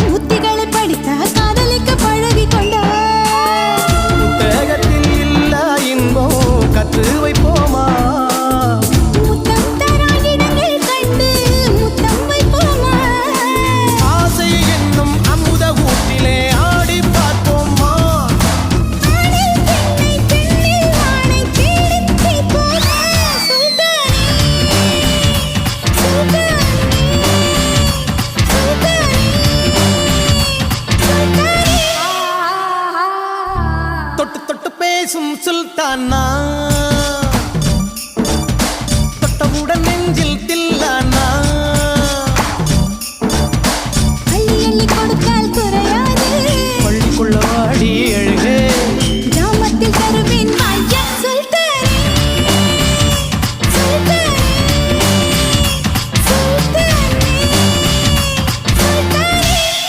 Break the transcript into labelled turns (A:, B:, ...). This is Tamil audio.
A: புத்திகளை படித்த காதலிக்க பழகி கொண்டார்.
B: புத்தகத்தில் இல்ல இன்பம் கற்று வைப்போமா?
A: முத்தம் தரா இடங்கள் கண்டு முத்தம் வைப்போமா?
B: ஆசை என்னும் அமுத ஊட்டிலே ஆடி பார்ப்போமா?
A: ஆணில் பெண்ணை பெண்ணில் ஆணை தேடித் தீர்ப்போமா? சுல்தானே சுல்தானே
B: தொட்டு தொட்டு பேசும் சுல்தானா